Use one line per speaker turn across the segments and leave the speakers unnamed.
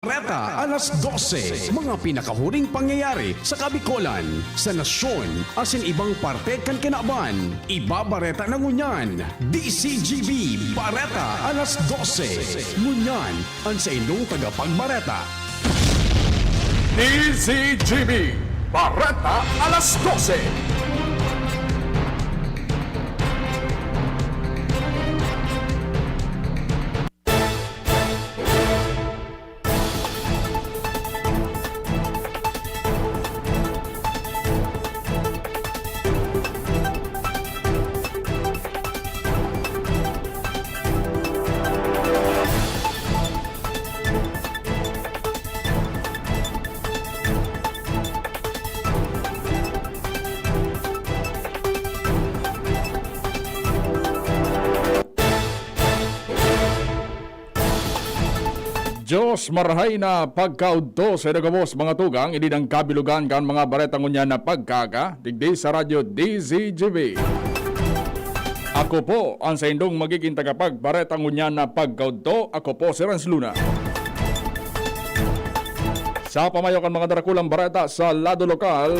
Reta, alas 12, mga pinakahuring pangyayari sa Kabikolan, sa nasyon, asin ibang parte kan kinaban. Ibabareta ng Ngunyan, DCGB, Bareta, alas 12. Ngunyan, ang sa inyong tagapagbareta.
DCGB, Bareta, alas 12. Diyos marahay na pagkaudto sa nagabos mga tugang, hindi ng kabilugan kan mga baretang unya na pagkaka, digdi sa radyo DZGB. Ako po ang sa indong magiging tagapag baretang unya na pagkaudto, ako po si Rans Luna. Sa pamayokan mga darakulang bareta sa lado lokal,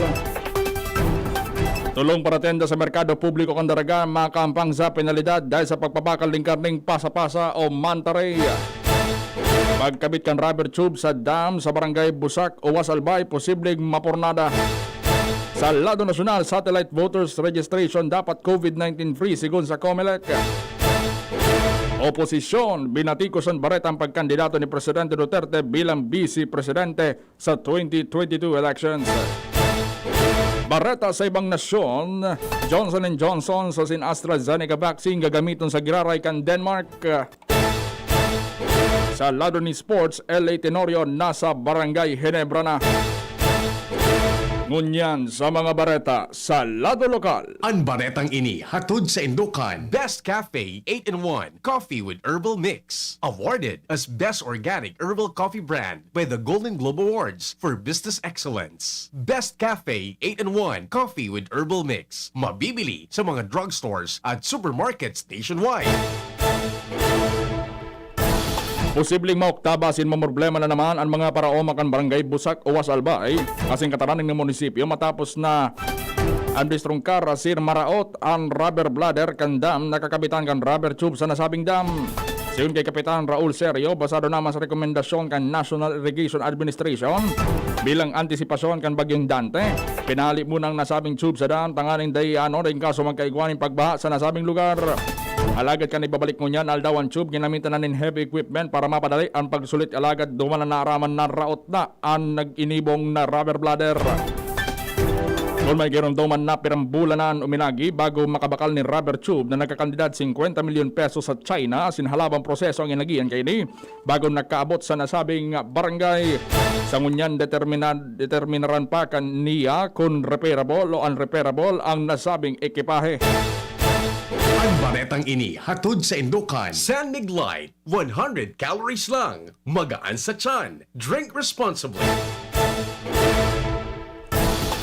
tulong para tenda sa merkado publiko kan daraga, makampang sa penalidad dahil sa pagpapakal ng karning pasa-pasa o mantaray. Pagkabit kan rubber tube sa dam sa barangay Busak o Wasalbay, posibleng mapornada. Sa lado nasyonal, satellite voters registration dapat COVID-19 free sigon sa COMELEC. Oposisyon, binatikos ang Bareta ang pagkandidato ni Presidente Duterte bilang Vice Presidente sa 2022 elections. Bareta sa ibang nasyon, Johnson & Johnson sa AstraZeneca vaccine gagamiton sa giraray kan Denmark. Sa lado ni Sports, LA Tenorio nasa Barangay Ginebra na. Ngunyan sa mga bareta sa lado lokal.
Ang baretang ini hatod sa Indukan. Best Cafe 8-in-1 Coffee with Herbal Mix. Awarded as Best Organic Herbal Coffee Brand by the Golden Globe Awards for Business Excellence. Best Cafe 8-in-1 Coffee with Herbal Mix. Mabibili sa mga drugstores at supermarkets nationwide.
Posibleng maoktabasin mamroblema na naman ang mga paraoma kan Barangay Busak o Wasalbay kasing kataraning ng munisipyo matapos na ang distrungkar sir maraot ang rubber bladder kan dam nakakabitan kan rubber tube sa nasabing dam. Siyon kay Kapitan Raul Serio, basado naman sa rekomendasyon kan National Irrigation Administration bilang antisipasyon kan Bagyong Dante, pinali munang nasabing tube sa dam tanganing dayano rin kaso magkaigwaning pagbaha sa nasabing lugar. Alagad kan ibabalik mo niyan, aldawan tube, ginamitan na nin heavy equipment para mapadali ang pagsulit. Alagad duman na naaraman na raot na ang nag-inibong na rubber bladder. Kung may girunduman na pirambulanan uminagi bago makabakal ni rubber tube na nagkakandidad 50 milyon pesos sa China, sinhalabang proseso ang inagian kay ni bago nagkaabot sa nasabing barangay. Sa ngunyan determinaran pa kan niya kung repairable o unrepairable ang nasabing ekipahe.
Ang baretang ini hatod sa Indukan. San Mig Light, 100 calories lang. Magaan sa tiyan. Drink responsibly.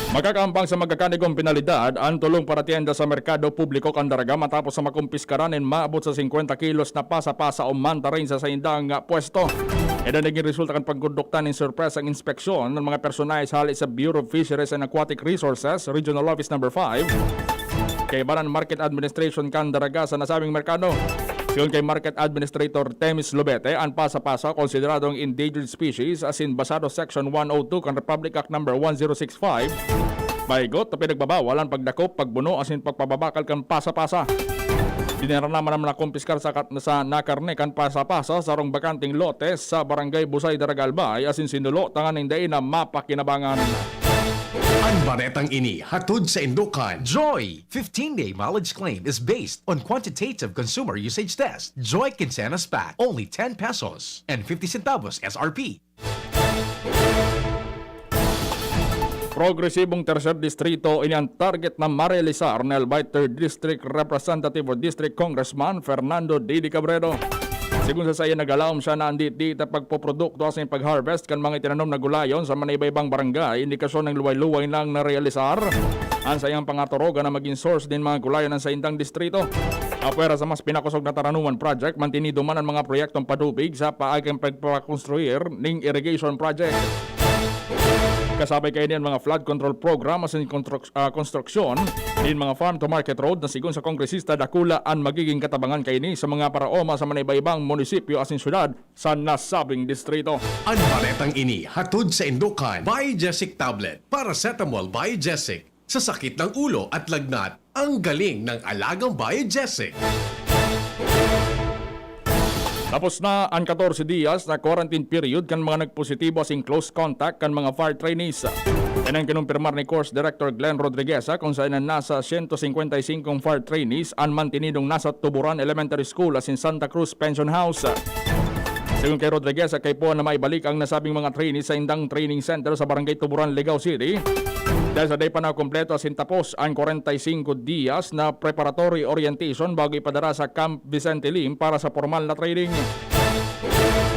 Magkakampang sa magkakanigong penalidad ang tulong para tienda sa merkado publiko kandaraga matapos sa makumpiskaranin maabot sa 50 kilos na pasa-pasa o mantarin sa saindang pwesto. Ito naging resulta kan pagkondukta ng surprise ang inspeksyon ng mga personay sa hali sa Bureau of Fisheries and Aquatic Resources, Regional Office No. 5, kay Baran Market Administration kandaraga sa nasabing merkado. Siyon kay Market Administrator Temis Lobete, ang pasa-pasa konsideradong endangered species as in basado Section 102 kan Republic Act No. 1065. Baygot na pinagbabawal ang pagdakop, pagbuno as in pagpababakal kan pasa-pasa. Dinara naman naman na kumpiskar sa nakarne kan pasa-pasa sa rong bakanting lote sa Barangay Busay, Daragalbay as in sinulo tanganing day na mapakinabangan.
Ang baretang ini hatod sa Indukan. Joy 15-day mileage claim is based on quantitative consumer usage test. Joy Quincenas Pack, only 10 pesos and 50 centavos SRP.
Progresibong tercer distrito ini ang target na marealisar ng by 3rd District Representative o District Congressman Fernando Didi Cabredo. Sigun sa saya nagalaom siya na andit na pagpoprodukto sa pag-harvest kan mga itinanom na gulayon sa manaiba-ibang barangay, indikasyon ng luway-luway lang na realisar ang sayang pangatoroga na maging source din mga gulayon ng sa indang distrito. Apwera sa mas pinakusog na Taranuman Project, mantinido man ang mga proyektong padubig sa paagang pagpakonstruir ning irrigation project. Kasabay kayo niyan mga flood control program as in konstruksyon din mga farm to market road na sigon sa kongresista dakula ang magiging katabangan kayo ni sa mga paraoma sa mga iba-ibang munisipyo as in syudad sa nasabing distrito.
Ang paretang ini hatod sa Indukan Biogesic Tablet, Paracetamol Biogesic. Sa sakit ng ulo at lagnat, ang galing ng alagang Biogesic.
Tapos na ang 14 dias na quarantine period kan mga nagpositibo asing close contact kan mga fire trainees. Yan ang kinumpirmar ni Course Director Glenn Rodriguez kung saan na nasa 155 fire trainees ang mantinidong nasa Tuburan Elementary School as in Santa Cruz Pension House. Sigun kay Rodriguez, kay po na maibalik ang nasabing mga trainees sa Indang Training Center sa Barangay Tuburan, Legao City. Dahil sa day pa na kompleto asin tapos ang 45 dias na preparatory orientation bago ipadara sa Camp Vicente Lim para sa formal na training.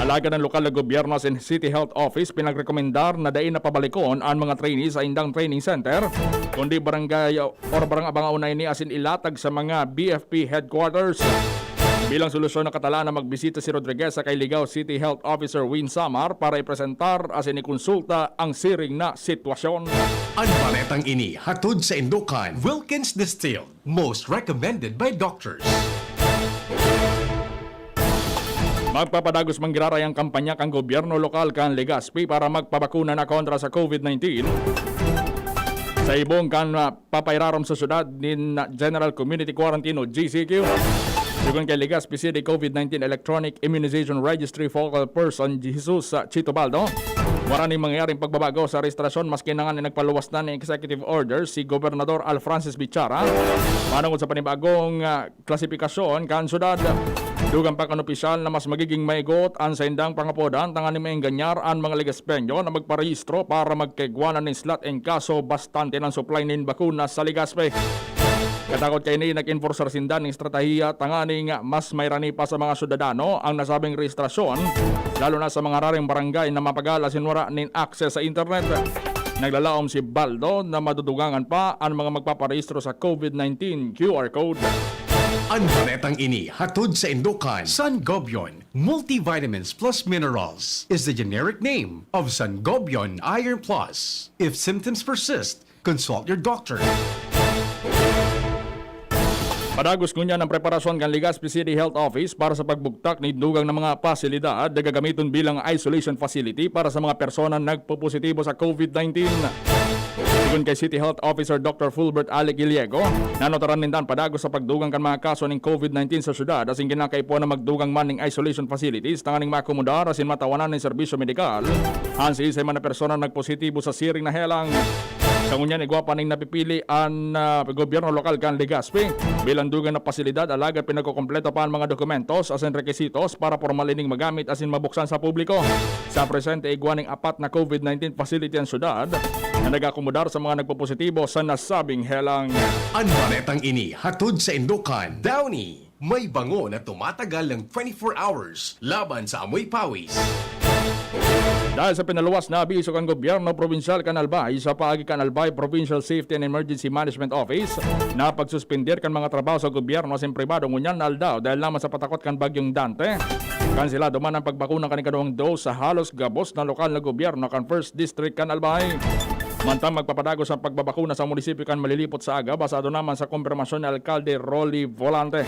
Alaga ng lokal na gobyerno asin City Health Office pinagrekomendar na dain na pabalikon ang mga trainees sa Indang Training Center kundi barangay or barang abangaunay ni asin ilatag sa mga BFP headquarters. Bilang solusyon na katala na magbisita si Rodriguez sa kay Ligao City Health Officer Win Samar para ipresentar as inikonsulta ang siring na sitwasyon.
Ang paretang ini hatod sa Indukan Wilkins Distilled, most recommended by doctors.
Magpapadagos manggiraray ang kampanya kang gobyerno lokal kan Legazpi para magpabakuna na kontra sa COVID-19. Sa ibong kan papairarom sa syudad ni General Community Quarantine o GCQ. Sigun kay Legazpi City COVID-19 Electronic Immunization Registry Focal Person Jesus Chito Baldo. Wala ni mangyayaring pagbabago sa rehistrasyon maski na nga ni nagpaluwas na ng executive order si Gobernador Al Francis Bichara. Manungod sa panibagong klasifikasyon kan syudad. Dugang pa kan opisyal na mas magiging maigot ang sa indang pangapodan tangan ni mainganyar ang mga Legazpenyo na magparehistro para magkaigwanan ng slot en kaso bastante ng supply ng bakuna sa Legazpi. Katakot kay ni nag-enforcer sindan ng estratehiya tanganing mas mayrani pa sa mga syudadano ang nasabing rehistrasyon lalo na sa mga raring barangay na mapagala sinwara nin access sa internet. Naglalaom si Baldo na madudugangan pa ang mga magpaparehistro sa COVID-19 QR code.
Ang paretang ini hatod sa Indukan Sangobion Multivitamins Plus Minerals is the generic name of Sangobion Iron Plus. If symptoms persist, consult your doctor.
Padagos kunya ng preparasyon kan Legazpi City Health Office para sa pagbugtak ni dugang ng mga pasilidad na gagamiton bilang isolation facility para sa mga persona nagpopositibo sa COVID-19. Sigun kay City Health Officer Dr. Fulbert Alec Iliego, nanotaran nindan padagos sa pagdugang kan mga kaso ng COVID-19 sa syudad asing ginakay po na magdugang man ng isolation facilities tanganing makomodar asin matawanan ng serbisyo medikal ang sa isay man na persona nagpositibo sa siring na helang. Sa ngunyan, igwapa ning napipili ang gobyerno lokal kan Legazpi bilang dugang na pasilidad alagad pinagkukompleto pa ang mga dokumentos asin rekisitos para formalining magamit asin mabuksan sa publiko. Sa presente igwaning apat na COVID-19 facility ang syudad na nag-akomodar sa mga nagpopositibo sa nasabing helang.
Ang paretang ini hatod sa Indukan Downy, may bango na tumatagal ng 24 hours laban sa amoy pawis.
Dahil sa pinaluwas na abiso kan gobyerno provincial kan Albay sa paagi kan Albay Provincial Safety and Emergency Management Office na pagsuspender kan mga trabaho sa gobyerno sa pribado ngunyan na aldaw dahil naman sa patakot kan bagyong Dante. Kansilado man ang pagbakuna kan ikaduhang dose sa halos gabos na lokal na gobyerno kan First District kan Albay. Mantang magpapadagos ang pagbabakuna sa munisipyo kan Malilipot sa aga basado naman sa kumpirmasyon ni Alkalde Rolly Volante.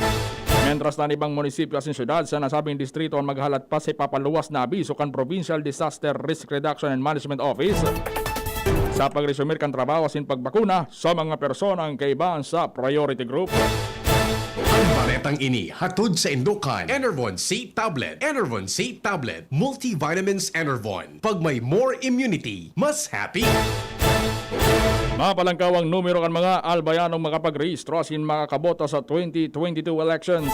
Mientras na ibang munisipyo asin syudad sa nasabing distrito ang maghalat pa sa papaluwas na abiso kan Provincial Disaster Risk Reduction and Management Office sa pagresumir kan trabaho asin pagbakuna sa mga personang kaibahan sa priority group.
Ang paretang ini hatod sa Indukan Enervon C Tablet, Enervon C Tablet, Multivitamins Enervon. Pag may more immunity, mas happy.
Mapalangkaw ang numero kan mga albayanong makapagrehistro asin makakaboto sa 2022 elections.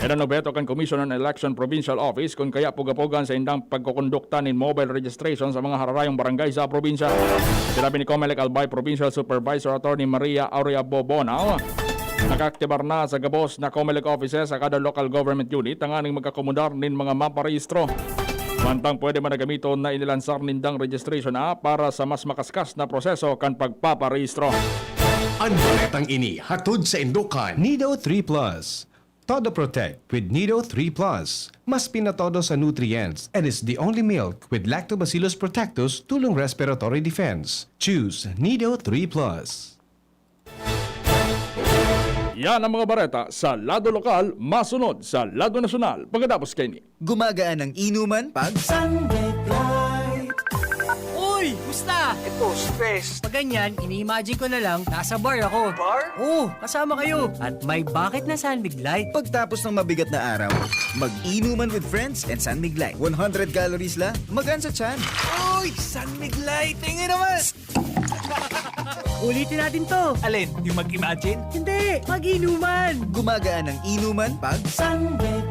Beto kan Commission on Election Provincial Office kung kaya pugapogan sa indang pagkukondukta ng mobile registration sa mga hararayong barangay sa probinsya. Sinabi ni Comelec Albay Provincial Supervisor Attorney Maria Aurea Bobonao, nakaktibar na sa gabos na Comelec offices sa kada local government unit ang aning magkakomodar nin mga maparehistro. Mantang pwede man na gamiton na inilansar nindang registration para sa mas makaskas na proseso kan pagpaparehistro.
Ang paretang ini hatod sa Indukan
Nido 3 Plus, Todo Protect with Nido 3 Plus. Mas pinatodo sa nutrients and is the only milk with Lactobacillus protectus tulong respiratory defense. Choose Nido 3 Plus.
Yan ang mga bareta sa lado lokal, masunod sa lado nasyonal. Pagkatapos kay ni.
Gumagaan ang inuman pag
Uy! Musta?
Ito, stress.
Pag ganyan, ini-imagine ko na lang, nasa bar ako.
Bar?
Oo, kasama kayo. At may bucket na San Light.
pagtapos ng mabigat na araw. Mag-inuman with friends and San Light. 100 calories lang, magaan sa tiyan.
Uy, San Light. Tingin naman.
Ulitin natin to.
Alin, yung mag-imagine?
Hindi, mag-inuman.
Gumagaan ang inuman pag
San Light.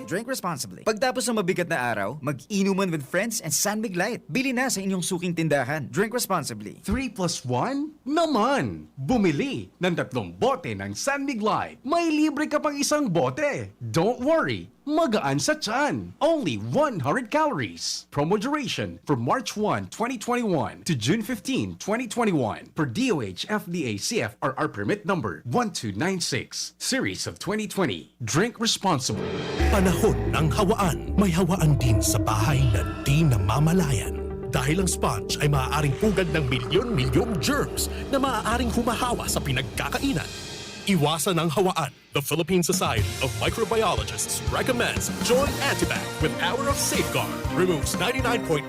drink responsibly. Pagtapos ng mabigat na araw, mag-inuman with friends and San Light. Bili na sa inyong suking tindahan. Drink responsibly.
3 plus 1? Naman! Bumili ng 3 bote ng San Light. May libre ka pang isang bote. Don't worry, magaan sa tiyan. Only 100 calories. Promo duration from March 1, 2021 to June 15, 2021 per DOH FDA CFRR permit number 1296, series of 2020. Drink responsibly.
Panahon ng hawaan. May hawaan din sa bahay na di namamalayan. Dahil ang sponge ay maaaring pugad ng milyon-milyong germs na maaaring humahawa sa pinagkakainan. Iwasan ang hawaan. The Philippine Society of Microbiologists recommends Joy Antibac with Power of Safeguard. Removes 99.9%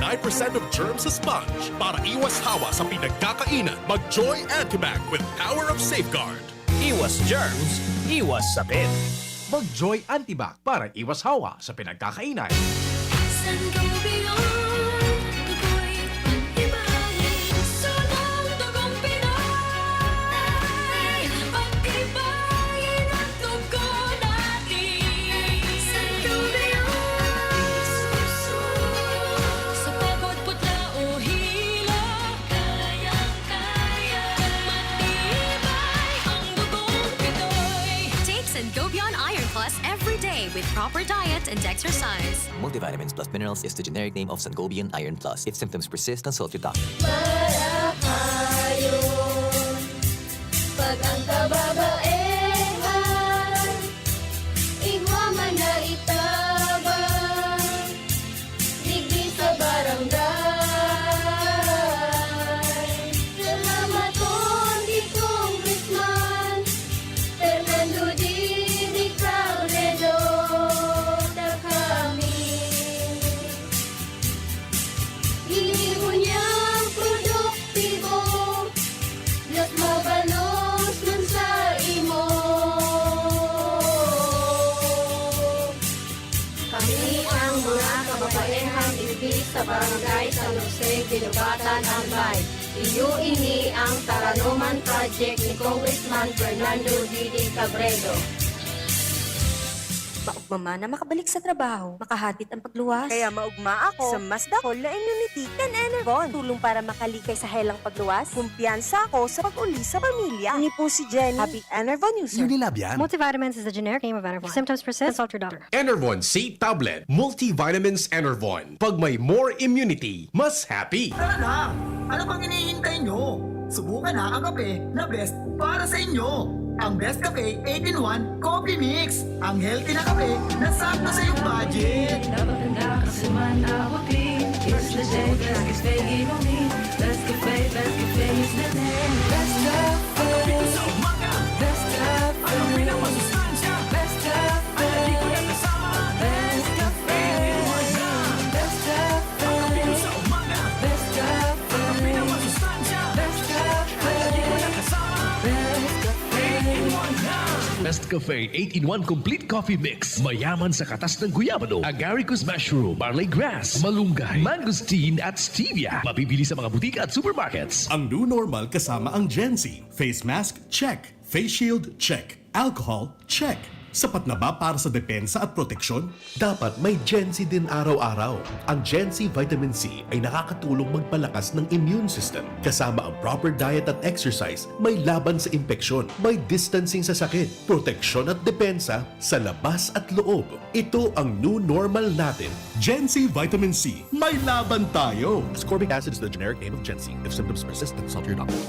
of germs sa sponge. Para iwas hawa sa pinagkakainan, mag-Joy Antibac with Power of Safeguard.
Iwas germs, iwas sakit.
Mag-Joy Antibac para iwas hawa sa pinagkakainan.
Sangobion, tukoy pag-ibahin, sunod dugong Pinoy. Pag-ibahin ang dugo natin. Sangobion, sa pagod, putla o hila, kayang-kaya, matibay ang dugong Pinoy.
Take Sangobion Iron Plus every day with proper diet and exercise.
Multivitamins plus minerals is the generic name of Sangobion Iron Plus. If symptoms persist, consult your doctor.
Marahayon, pag ang kababaehan, igwaman na itabang, digdi sa barangay. Salamat Condy Congressman Fernando Dini Cabredo na kami. Iliho niyang produktibo, Diyos mabalos man sa imo. Kami ang mga kababaehang ibig sa barangay San Jose, Ginubatan, Albay. Iyo ini ang Taranuman Project ni Congressman Fernando Didi Cabredo.
Maugma na makabalik sa trabaho, makahatid ang pagluwas.
Kaya maugma ako sa mas dakol na immunity kan Enervon. Tulong para makalikay sa helang pagluwas. Kumpiyansa ako sa pag-uli sa pamilya. Ni po si Jenny, happy Enervon user.
Unilab yan.
Multivitamins is the generic name of Enervon. If symptoms persist, consult your doctor.
Enervon C Tablet, Multivitamins Enervon. Pag may more immunity, mas happy.
Tara na! Ano bang hinihintay nyo? Subukan na ang kape na best para sa inyo. Ang Best Cafe 8-in-1 Coffee Mix. Ang healthy na kape na sakto sa iyong budget. Kape sa umaga. Ano pinamasustansya? Alagi ko na kasama. Best Cafe 8-in-1 na. Kape sa umaga. Ano pinamasustansya? Alagi ko na kasama.
Best Cafe 8-in-1 Complete Coffee Mix. Mayaman sa katas ng guyabano, agaricus mushroom, barley grass, malunggay, mangosteen at stevia. Mabibili sa mga butika at supermarkets.
Ang new normal kasama ang Gen-Z. Face mask, check. Face shield, check. Alcohol, check. Sapat na ba para sa depensa at proteksyon? Dapat may Gen-Z din araw-araw. Ang Gen-Z Vitamin C ay nakakatulong magpalakas ng immune system. Kasama ang proper diet at exercise, may laban sa impeksyon, may distancing sa sakit, proteksyon at depensa sa labas at loob. Ito ang new normal natin. Gen-Z Vitamin C. May laban tayo!
Ascorbic acid is the generic name of Gen-Z. If symptoms persist, consult your doctor.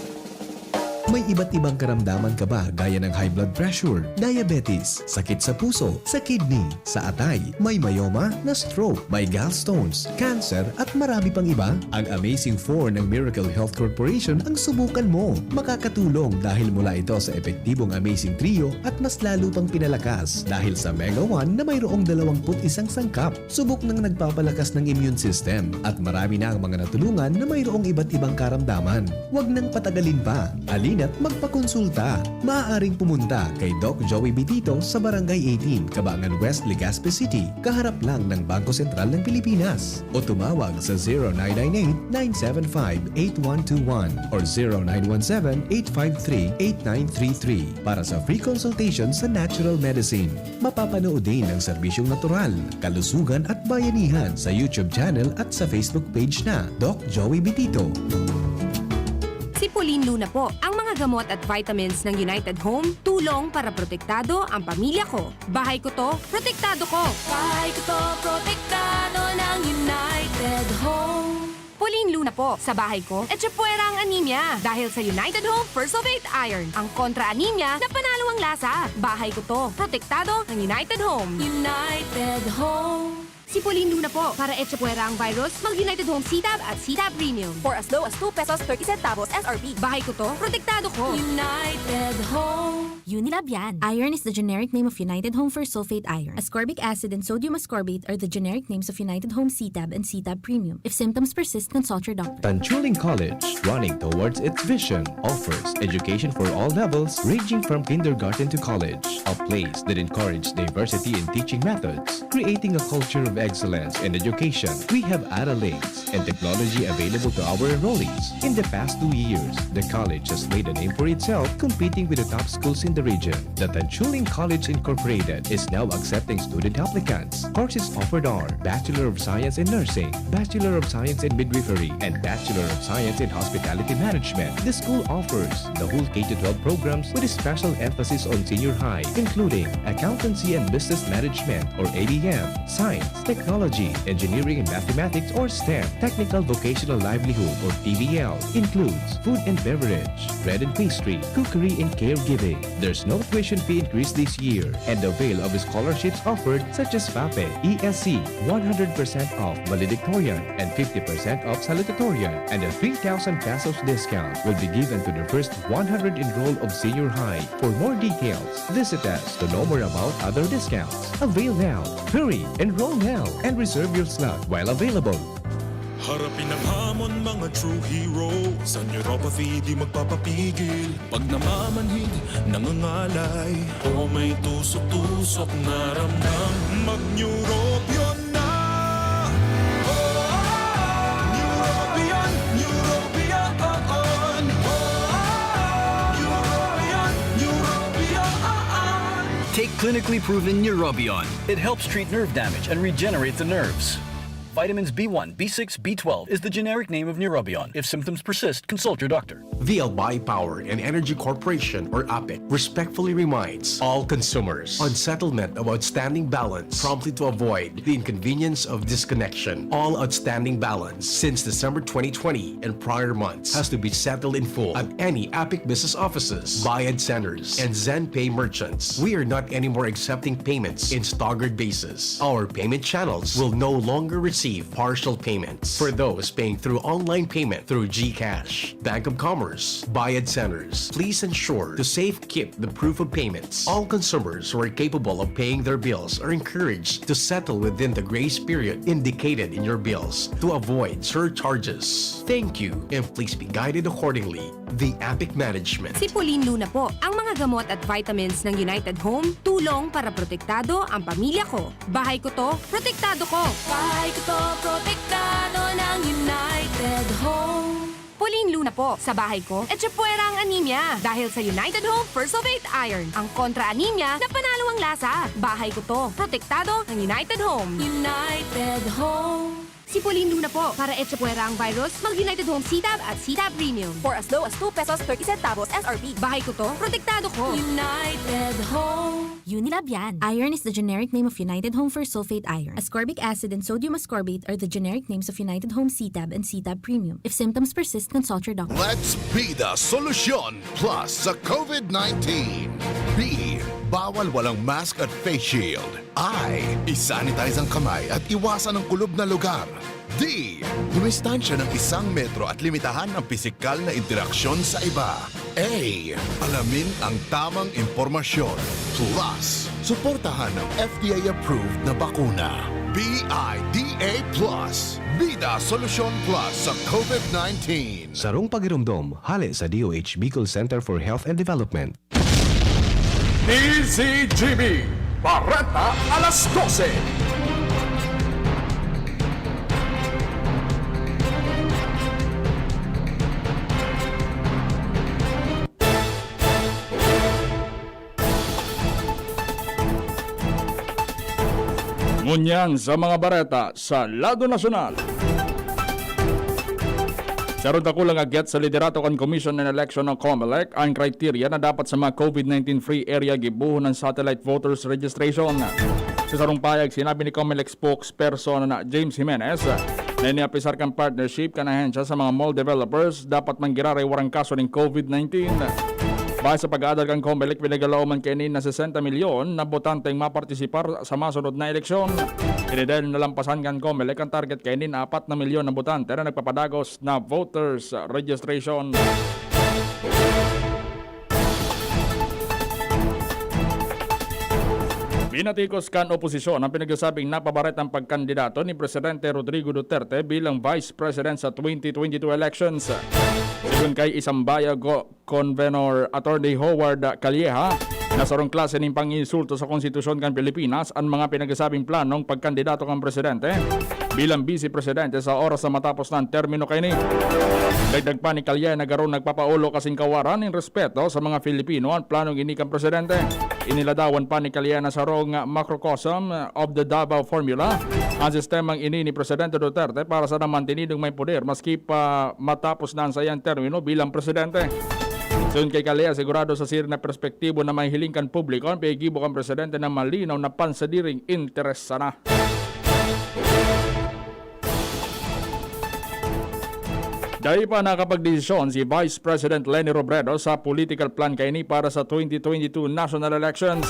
May iba't ibang karamdaman ka ba gaya ng high blood pressure, diabetes, sakit sa puso, sa kidney, sa atay, may myoma, na stroke, may gallstones, cancer at marami pang iba? Ang Amazing 4 ng Miracle Health Corporation ang subukan mo. Makakatulong dahil mula ito sa epektibong Amazing Trio at mas lalo pang pinalakas dahil sa Mega 1 na mayroong 21 sangkap. Subok ng nagpapalakas ng immune system at marami na ang mga natulungan na mayroong iba't ibang karamdaman. Huwag nang patagalin pa. Alina't magpakonsulta. Maaaring pumunta kay Doc Joey Bitito sa Barangay 18, Cabangan West, Legazpi City, kaharap lang ng Bangko Sentral ng Pilipinas. O tumawag sa 0998-975-8121 or 0917-853-8933 para sa free consultation sa natural medicine. Mapapanood din ang serbisyong natural, kalusugan at bayanihan sa YouTube channel at sa Facebook page na Doc Joey Bitito.
Si Pauline Luna po, ang mga gamot at vitamins ng United Home, tulong para protektado ang pamilya ko. Bahay ko to, protektado ko. Bahay ko to, protektado ng United Home. Pauline Luna po, sa bahay ko, etchepuera ang anemia. Dahil sa United Home First of 8 Iron, ang kontra-anemia na panalo ang lasa. Bahay ko to, protektado ng United Home. United Home. Si Pauline Luna po, para etchepuera ang virus, mag-United Home C-Tab at C-Tab Premium. For as low as 2 pesos 30 centavos SRP. Bahay ko to, protektado ko. United Home.
Unilab yan. Iron is the generic name of United Home for sulfate iron. Ascorbic acid and sodium ascorbate are the generic names of United Home C-Tab and C-Tab Premium. If symptoms persist, consult your doctor.
Tanchuling College, running towards its vision, offers education for all levels ranging from kindergarten to college. A place that encourages diversity in teaching methods, creating a culture of excellence in education. We have accolades and technology available to our enrollees. In the past 2 years, the college has made a name for itself, competing with the top schools in the region. The Tanchuling College Incorporated is now accepting student applicants. Courses offered are Bachelor of Science in Nursing, Bachelor of Science in Midwifery, and Bachelor of Science in Hospitality Management. The school offers the whole K-12 programs with a special emphasis on senior high, including Accountancy and Business Management or ABM, Science, Technology, Engineering and Mathematics or STEM, Technical Vocational Livelihood or TVL, includes food and beverage, bread and pastry, cookery and caregiving. There's no tuition fee increase this year and avail of scholarships offered such as FAPE, ESC, 100% off valedictorian and 50% off salutatorian, and a 3,000 pesos discount will be given to the first 100 enrolled of senior high. For more details, visit us to know more about other discounts. Avail now. Hurry, enroll now, and reserve your slot while available.
Harapin ang hamon, mga true hero. Sa neuropathy di magpapapigil. Pag namamanhid, nangangalay, o may tusok-tusok na ramdam, mag-Neurobion na. Neurobion, Neurobion on. Neurobion, Neurobion on.
Take clinically proven Neurobion. It helps treat nerve damage and regenerate the nerves. Vitamins B1, B6, B12 is the generic name of Neurobion. If symptoms persist, consult your doctor.
The Albay Power and Energy Corporation, or APEC, respectfully reminds all consumers on settlement of outstanding balance promptly to avoid the inconvenience of disconnection. All outstanding balance since December 2020 and prior months has to be settled in full at any APEC business offices, Bayad centers, and ZenPay merchants. We are not anymore accepting payments in staggered basis. Our payment channels will no longer receive partial payments for those paying through online payment through GCash, Bank of Commerce, Bayad centers. Please ensure to safe keep the proof of payments. All consumers who are capable of paying their bills are encouraged to settle within the grace period indicated in your bills to avoid surcharges. Thank you, and please be guided accordingly. The APEC Management.
Si Pauline Luna po, ang mga gamot at vitamins ng United Home, tulong para protektado ang pamilya ko. Bahay ko to, protektado ko. Bahay ko to, protektado ng United Home. Pauline Luna po, sa bahay ko, etchepuera ang anemia. Dahil sa United Home First of 8 Iron, ang kontra-anemia na panalo ang lasa. Bahay ko to, protektado ng United Home. United Home. Si Si Pauline Luna po. Para etsa puwera ang virus, mag-United Home CTAB at CTAB Premium.
For as low as 2 pesos 30 centavos SRP.
Bahay ko to, protektado ko.
United Home. Unilab yan. Iron is the generic name of United Home for sulfate iron. Ascorbic acid and sodium ascorbate are the generic names of United Home CTAB and CTAB Premium. If symptoms persist, consult your doctor.
Let's be the solution plus sa COVID-19. B. Bawal walang mask at face shield. I. Isanitize ang kamay at iwasan ang kulob na lugar. D. Dumistansya ng 1 metro at limitahan ang pisikal na interaksyon sa iba. A. Alamin ang tamang impormasyon. Plus, suportahan ang FDA-approved na bakuna. BIDA Plus. Bida Solusyon Plus sa COVID-19.
Sarong Pagirumdom, hali sa DOH Bicol Center for Health and Development.
DZGB, Barreta alas 12. Ngunyan sa mga bareta sa Lado Nasyonal. Sarod ako lang agyat sa liderato kan Commission and Election ng COMELEC ang kriteria na dapat sa mga COVID-19 free area gibuhon ng satellite voters registration. Sa sarong payag, sinabi ni COMELEC spokesperson na James Jimenez na iniapisar kang partnership kan ahensya sa mga mall developers dapat manggiraray warang kaso ng COVID-19. Bahal sa pag-aadal kang COMELEC, pinagalaman kainin na 60 milyon na botanteng mapartisipar sa masunod na eleksyon. Dahil nalampasan kang COMELEC ang target kainin 4 na milyon na botante na nagpapadagos na voters registration. Binatikos kan oposisyon ang pinagsasabing napabaret ang pagkandidato ni Presidente Rodrigo Duterte bilang Vice President sa 2022 elections. Sigun kay Isambaya Convenor Attorney Howard Calleja, nasarong klase ng panginsulto sa konstitusyon kan Pilipinas ang mga pinagsasabing planong pagkandidato kan Presidente bilang Vice Presidente sa oras na matapos ng termino kaini. Dagdag pa ni Calleja na garon nagpapaulo kasing kawaran ng respeto sa mga Filipino ang planong ini kan Presidente. Iniladawan pa ni Calleja na sarong macrocosm of the Davao Formula ang sistemang ini ni Presidente Duterte para sa namantinidong may poder maski pa matapos na ang sayang termino bilang Presidente. Soon kay Calleja, sigurado sa sir na perspektibo na may hilingkan publiko ang pagibo kang Presidente na malinaw na pansadiring interes sana. Dahil pa nakapagdesisyon si Vice President Leni Robredo sa political plan kaini para sa 2022 national elections.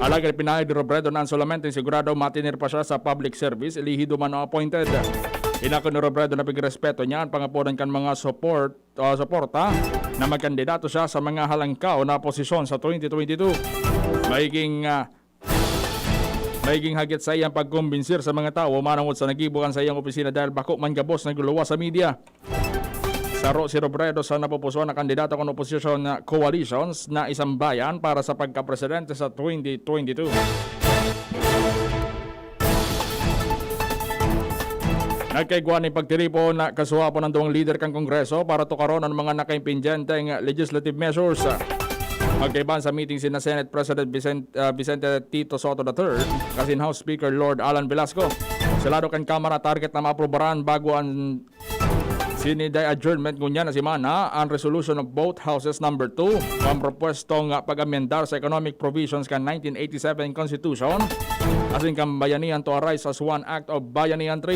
Alagad pinahid ni Robredo na solamente sigurado matinir pa siya sa public service, ilihido man o appointed. Inako ni Robredo na pagrespeto niya ang pangaponan kan mga suporta na magkandidato siya sa mga halangkaw na posisyon sa 2022. Maiging hagit sa iyang pagkumbinsir sa mga tao manangod sa nagibukan sa iyang opisina dahil bako man gabos naguluwa sa media. Saro si Robredo sa napupusuan na kandidato ng oposisyon coalitions na isang bayan para sa pagkapresidente sa 2022. Nagkaigwan ng pagtiripo na kasuha po ng duwang leader kang Kongreso para tukaron ang mga nakaimpindyenteng legislative measures. Magkaiban sa meeting sina Senate President Vicente Tito Soto III, kasin House Speaker Lord Alan Velasco. Sa lado kan Kamara target na maaprobaran bago ang siniday adjournment ngunya na si Mana ang resolution of both houses number 2 ang propwestong pag-amendar sa economic provisions kan 1987 Constitution asin kang Bayanihan to arise as one act of Bayanihan 3.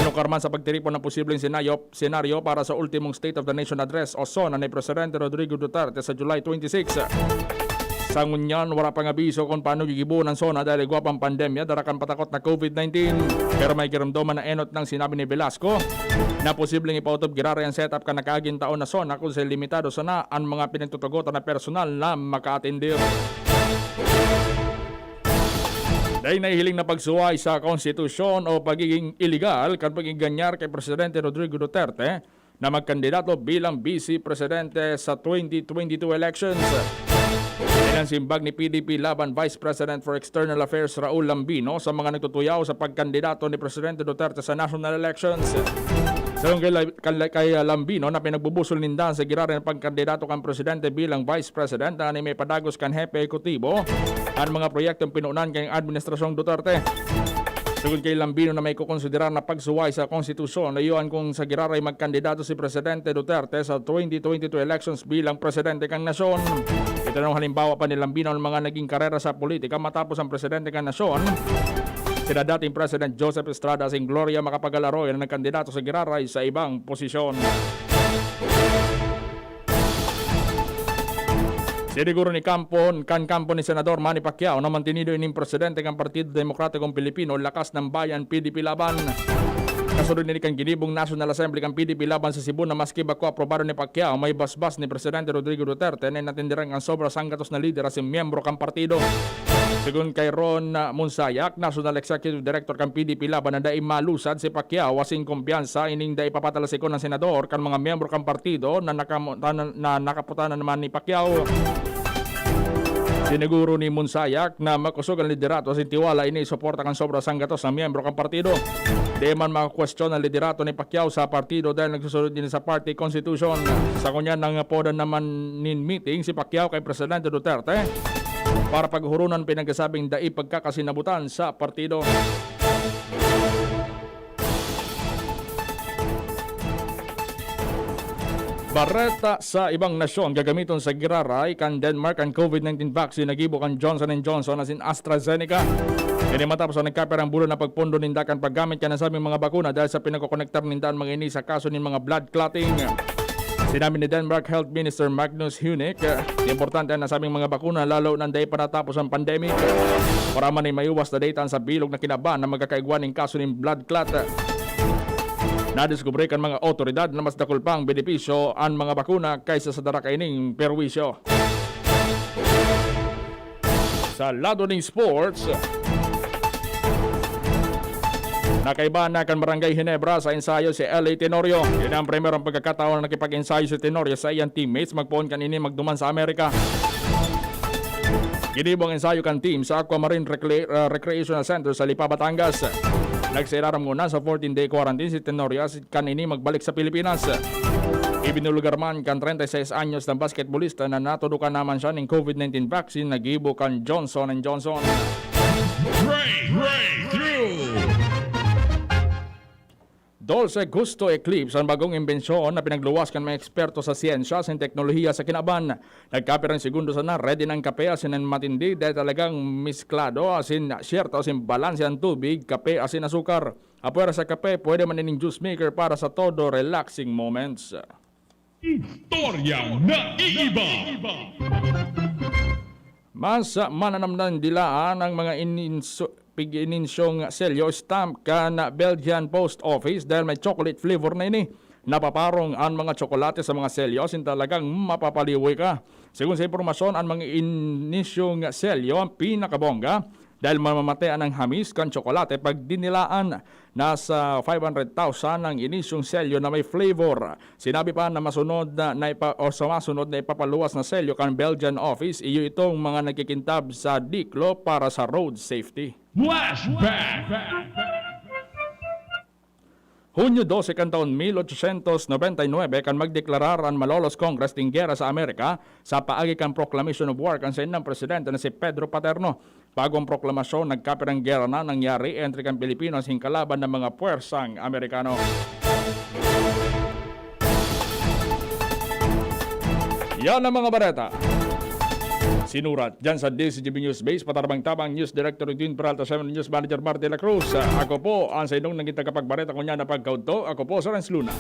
Kinukarman sa pagtiripon ng posibleng senaryo para sa ultimong State of the Nation Address o SONA ni Presidente Rodrigo Duterte sa July 26. Sa ngunyan, wala pang abiso kung paano gigibuon ng SONA dahil guwapang pandemya darakan patakot na COVID-19. Pero may kiramdaman na enot ng sinabi ni Velasco na posibleng ipautob girara ang setup ka nakaaging taon na SONA kung sa limitado sana ang mga pinagtutugotan na personal na maka-atindir. Dahil nahihiling na pagsuway sa konstitusyon o pagiging illegal kan pagiganyar kay Presidente Rodrigo Duterte na magkandidato bilang Vice Presidente sa 2022 elections. Yan ang simbag ni PDP laban Vice President for External Affairs Raul Lambino sa mga nagtutuyaw sa pagkandidato ni Presidente Duterte sa national elections. Sayon kay Lambino na pinagbubusol nindan sa girara ng pagkandidato kang Presidente bilang Vice President na may padagos kan Hepe Ekutibo ang mga proyektong pinuunan kay Administrasyong Duterte. Tungkol kay Lambino na may kukonsiderar na pagsuway sa konstitusyon, layuan kung sa Giraray magkandidato si Presidente Duterte sa 2022 elections bilang presidente kang nasyon. Ito na halimbawa pa ni Lambino ang mga naging karera sa politika matapos ang presidente kang nasyon. Sina dating President Joseph Estrada asing Gloria Macapagal-Arroyo na nagkandidato sa Giraray sa ibang posisyon. Siniguro ni Kampo ni Senador Manny Pacquiao na mantinido ining presidente ng Partido Demokratikong Pilipino Lakas ng Bayan PDP Laban. Kasunod ni kang ginibong National Assembly kang PDP Laban sa Cebu na maski bako aprobado ni Pacquiao may basbas ni Presidente Rodrigo Duterte na natindirang ang sobra sanggatos na lider as miyembro kang partido. Sigun kay Ron Monsayak, National Executive Director kang PDP Laban na daing malusad si Pacquiao asing kumpiyansa ining daing papatalasiko ng senador kan mga miyembro kang partido na nakaputanan naman ni Pacquiao. Siniguro ni Monsayak na makusog ang liderato asin tiwala ini suporta kang sobra sanggatos ng miyembro kang partido. Di man makakwestiyon ang liderato ni Pacquiao sa partido dahil nagsusunod din sa party constitution. Sa kunya nang podan naman nin meeting si Pacquiao kay Presidente Duterte para paghurunan pinagkasabing dai pagkakasinabutan sa partido. Bareta sa ibang nasyon gagamiton sa Giraray kan Denmark ang COVID-19 vaccine nagibo kan Johnson & Johnson asin AstraZeneca. Kini matapos ang nagkaperang bulo na pagpondo ninda kan paggamit ka na sa aming mga bakuna dahil sa pinagkokonektar ninda mga ini sa kaso ng mga blood clotting. Sinabi ni Denmark Health Minister Magnus Hünik, importante na sa aming mga bakuna lalo nanday panatapos ang pandemic. Para man ay maiwas na daytan sa bilog na kinaban na magkakaigwan ng kaso ng blood clot. Nadiskubre kan mga otoridad na mas dakol pang benepisyo ang mga bakuna kaysa sa darakaining perwisyo. Sa lado ng sports, nakaiba na kan Barangay Ginebra sa ensayo si L.A. Tenorio. Yan ang primerong pagkakataon na nakipag-ensayo si Tenorio sa iyang teammates magpoon kanini magduman sa Amerika. Ginibong ensayo kan team sa Aquamarine Recreational Center sa Lipa, Batangas. Nagsiraram muna sa 14-day quarantine si Tenorio at kanini magbalik sa Pilipinas. Ibinulugar man kan 36 anyos na basketballista na natudukan naman siya ng COVID-19 vaccine na gibo kan Johnson & Johnson. Breakthrough! Dulce Gusto Eclipse ang bagong imbensyon na pinagluwas kan mga eksperto sa siyensya at teknolohiya sa kinaban. Nagkapirang segundo sana ready ng kape asin ang matindi dahil talagang misklado asin syerto asin balanse ang tubig, kape asin asukar. Apuera sa kape, pwede manining juice maker para sa todo relaxing moments.
Istoryang naiiba!
Mas mananamnan dilaan ang mga ininsyong selyo stamp ka na Belgian Post Office dahil may chocolate flavor na ini. Napaparong ang mga tsokolate sa mga selyo sin talagang mapapaliwi ka. Sigun sa impormasyon, ang mga inisyong selyo ang pinakabongga dahil mamamatean ng hamis kan tsokolate pag dinilaan. Nasa 500,000 ang inisyong selyo na may flavor. Sinabi pa na masunod na sumasunod na ipapaluwas na selyo kan Belgian Office, iyo itong mga nagkikintab sa diklo para sa road safety.
Flashback!
Hunyo 12 kan taon 1899 kan magdeklarar ang Malolos Congress ting gera sa Amerika sa paagi kan Proclamation of War kan sa inang presidente na si Pedro Paterno. Bagong proklamasyon nagkapirang gera na nangyari entre kan Pilipinos hing kalaban ng mga puwersang Amerikano. Yan ang mga bareta. Sinurat dyan sa DCGB News Base, patarabang-tabang News Director Udin Peralta, 7 News Manager Mar de la Cruz. Ako po ang sa inong naging tagapagbareta ko niya na pagkaunto. Ako po sa Renz Luna.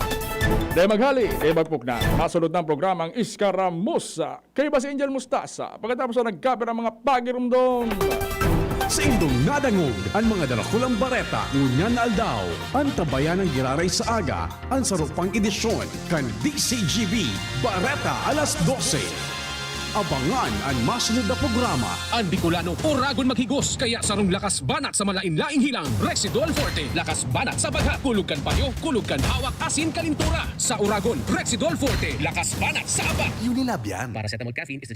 Dahil maghali, dahil magpukna. Masunod ng programang Iskaramusa kay Bas Angel Mustasa. Pagkatapos na nagkapir ang mga pagirumdong.
Sa indong nadangog ang mga dalakulang bareta ngunyan na aldaw. Ang tabayan ng Giraray sa aga, ang sarupang edisyon kan DCGB Bareta alas 12. Abangan ang masunod na programa.
Ang Bicolano oragon maghigos kaya sarong lakas banat sa malain-laing hilang. Rexidol Forte, lakas banat sa baga. Kulog kan payo, kulog kan hawak, asin kalintura. Sa oragon, Rexidol Forte, lakas banat sa aba.
Unilab yan.
Paracetamol caffeine is the